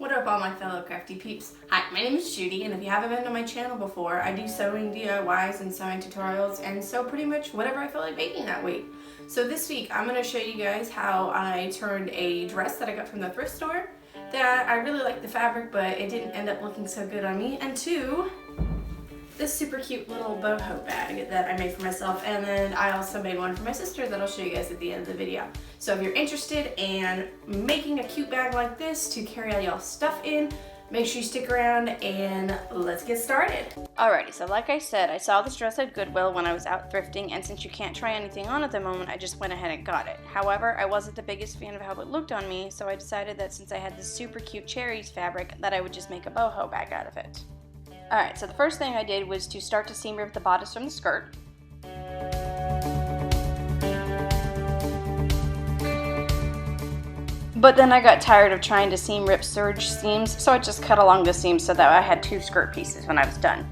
What up, all my fellow crafty peeps? Hi, my name is Judy, and if you haven't been to my channel before, I do sewing DIYs and sewing tutorials, and sew pretty much whatever I feel like making that week. So this week, I'm going to show you guys how I turned a dress that I got from the thrift store that I really liked the fabric, but it didn't end up looking so good on me, and to this super cute little boho bag that I made for myself, and then I also made one for my sister that I'll show you guys at the end of the video. So if you're interested in making a cute bag like this to carry all y'all stuff in, make sure you stick around and let's get started. Alrighty, so like I said, I saw this dress at Goodwill when I was out thrifting, and since you can't try anything on at the moment, I just went ahead and got it. However, I wasn't the biggest fan of how it looked on me, so I decided that since I had this super cute cherries fabric, that I would just make a boho bag out of it. Alright, so the first thing I did was to start to seam rip the bodice from the skirt. But then I got tired of trying to seam rip serge seams, so I just cut along the seams so that I had two skirt pieces when I was done.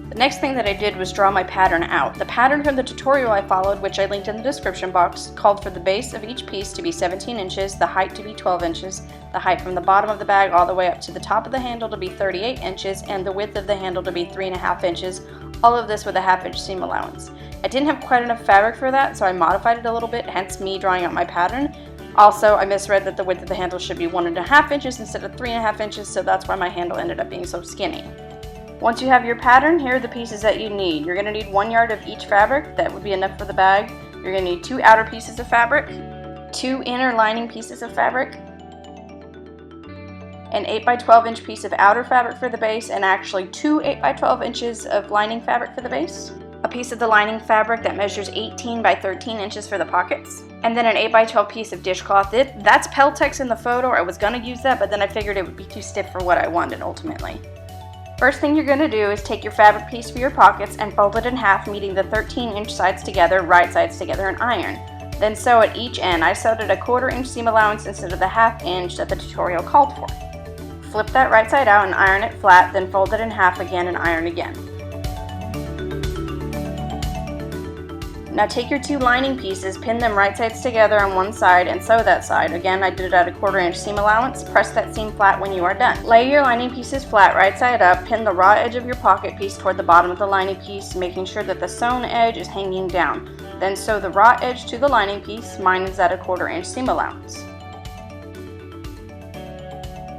The next thing that I did was draw my pattern out. The pattern from the tutorial I followed, which I linked in the description box, called for the base of each piece to be 17 inches, the height to be 12 inches, the height from the bottom of the bag all the way up to the top of the handle to be 38 inches, and the width of the handle to be 3.5 inches, all of this with a 1/2 inch seam allowance. I didn't have quite enough fabric for that, so I modified it a little bit, hence me drawing out my pattern. Also, I misread that the width of the handle should be 1.5 inches instead of 3.5 inches, so that's why my handle ended up being so skinny. Once you have your pattern, here are the pieces that you need. You're going to need 1 yard of each fabric. That would be enough for the bag. You're going to need 2 outer pieces of fabric, 2 inner lining pieces of fabric, an 8 by 12 inch piece of outer fabric for the base, and actually 2 8 by 12 inches of lining fabric for the base, a piece of the lining fabric that measures 18 by 13 inches for the pockets, and then an 8 by 12 piece of dishcloth. That's Peltex in the photo. I was going to use that, but then I figured it would be too stiff for what I wanted ultimately. First thing you're going to do is take your fabric piece for your pockets and fold it in half, meeting the 13-inch sides together, right sides together, and iron. Then sew at each end. I sewed at a 1/4 inch seam allowance instead of the 1/2 inch that the tutorial called for. Flip that right side out and iron it flat, then fold it in half again and iron again. Now take your 2 lining pieces, pin them right sides together on one side, and sew that side. Again, I did it at a 1/4 inch seam allowance. Press that seam flat when you are done. Lay your lining pieces flat right side up, pin the raw edge of your pocket piece toward the bottom of the lining piece, making sure that the sewn edge is hanging down. Then sew the raw edge to the lining piece. Mine is at a 1/4 inch seam allowance.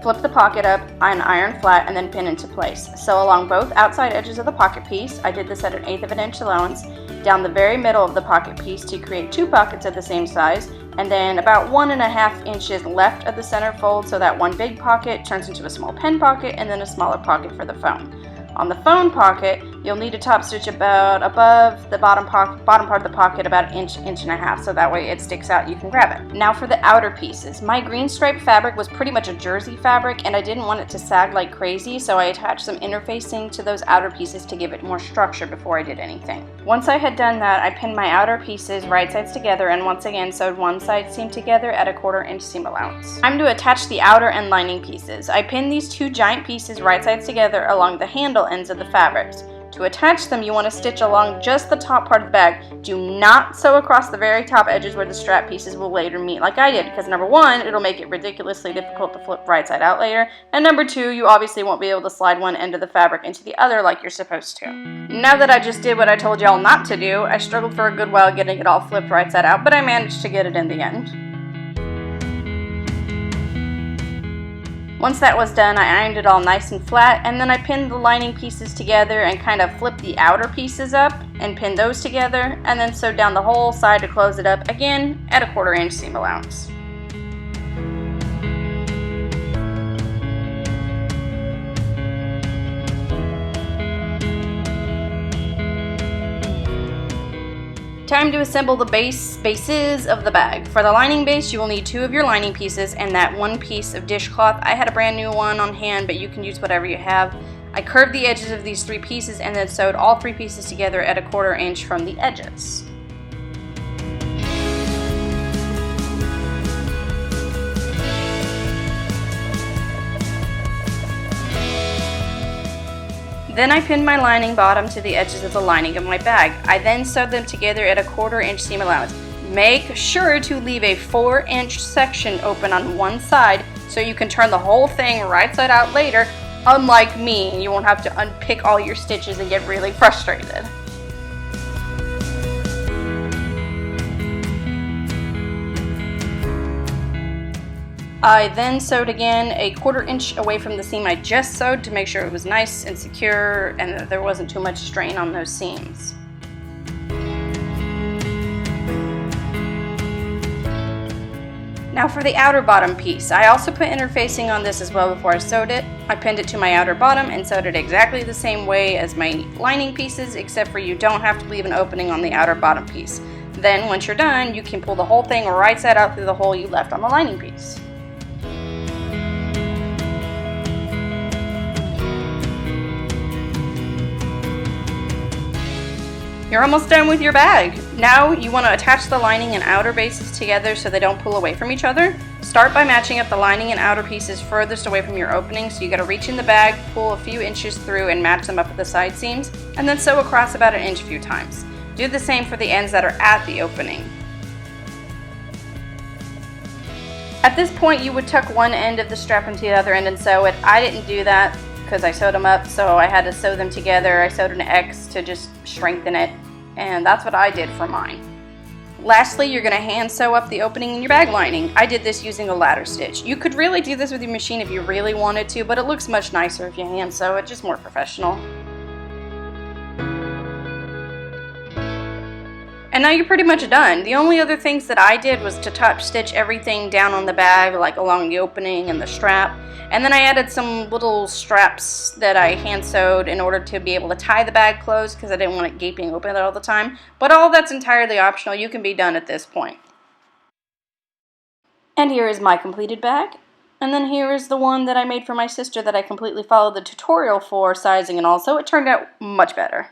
Flip the pocket up and iron flat and then pin into place. Sew along both outside edges of the pocket piece. I did this at an 1/8 of an inch allowance. Down the very middle of the pocket piece to create 2 pockets of the same size, and then about 1.5 inches left of the center fold so that one big pocket turns into a small pen pocket and then a smaller pocket for the phone. On the phone pocket, you'll need to top stitch about above the bottom part of the pocket about 1.5 inches, so that way it sticks out, you can grab it. Now for the outer pieces. My green stripe fabric was pretty much a jersey fabric, and I didn't want it to sag like crazy, so I attached some interfacing to those outer pieces to give it more structure before I did anything. Once I had done that, I pinned my outer pieces right sides together and once again sewed one side seam together at a 1/4 inch seam allowance. Time to attach the outer and lining pieces. I pinned these 2 giant pieces right sides together along the handle ends of the fabrics. To attach them, you want to stitch along just the top part of the bag. Do not sew across the very top edges where the strap pieces will later meet like I did, because number 1, it'll make it ridiculously difficult to flip right side out later, and number 2, you obviously won't be able to slide one end of the fabric into the other like you're supposed to. Now that I just did what I told y'all not to do, I struggled for a good while getting it all flipped right side out, but I managed to get it in the end. Once that was done, I ironed it all nice and flat, and then I pinned the lining pieces together and kind of flipped the outer pieces up and pinned those together, and then sewed down the whole side to close it up, again at a 1/4 inch seam allowance. Time to assemble the bases of the bag. For the lining base, you will need 2 of your lining pieces and that 1 piece of dishcloth. I had a brand new one on hand, but you can use whatever you have. I curved the edges of these 3 pieces and then sewed all 3 pieces together at a 1/4 inch from the edges. Then I pinned my lining bottom to the edges of the lining of my bag. I then sewed them together at a 1/4 inch seam allowance. Make sure to leave a 4-inch section open on one side so you can turn the whole thing right side out later, unlike me. You won't have to unpick all your stitches and get really frustrated. I then sewed again a 1/4 inch away from the seam I just sewed to make sure it was nice and secure and that there wasn't too much strain on those seams. Now for the outer bottom piece. I also put interfacing on this as well before I sewed it. I pinned it to my outer bottom and sewed it exactly the same way as my lining pieces, except for you don't have to leave an opening on the outer bottom piece. Then once you're done, you can pull the whole thing right side out through the hole you left on the lining piece. You're almost done with your bag. Now you want to attach the lining and outer bases together so they don't pull away from each other. Start by matching up the lining and outer pieces furthest away from your opening, so you got to reach in the bag, pull a few inches through and match them up at the side seams, and then sew across about 1 inch a few times. Do the same for the ends that are at the opening. At this point you would tuck one end of the strap into the other end and sew it. I didn't do that because I sewed them up, so I had to sew them together. I sewed an X to just strengthen it, and that's what I did for mine. Lastly, you're going to hand sew up the opening in your bag lining. I did this using a ladder stitch. You could really do this with your machine if you really wanted to, but it looks much nicer if you hand sew it, just more professional. And now you're pretty much done. The only other things that I did was to top stitch everything down on the bag, like along the opening and the strap. And then I added some little straps that I hand sewed in order to be able to tie the bag closed because I didn't want it gaping open all the time. But all that's entirely optional. You can be done at this point. And here is my completed bag. And then here is the one that I made for my sister that I completely followed the tutorial for sizing and all. So it turned out much better.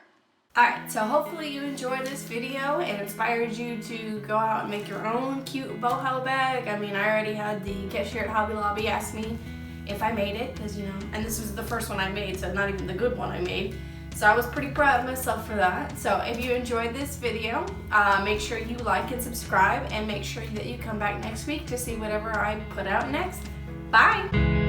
Alright, so hopefully you enjoyed this video and inspired you to go out and make your own cute boho bag. I mean, I already had the cashier at Hobby Lobby ask me if I made it, because, you know, and this was the first one I made, so not even the good one I made. So I was pretty proud of myself for that. So if you enjoyed this video, make sure you like and subscribe, and make sure that you come back next week to see whatever I put out next. Bye!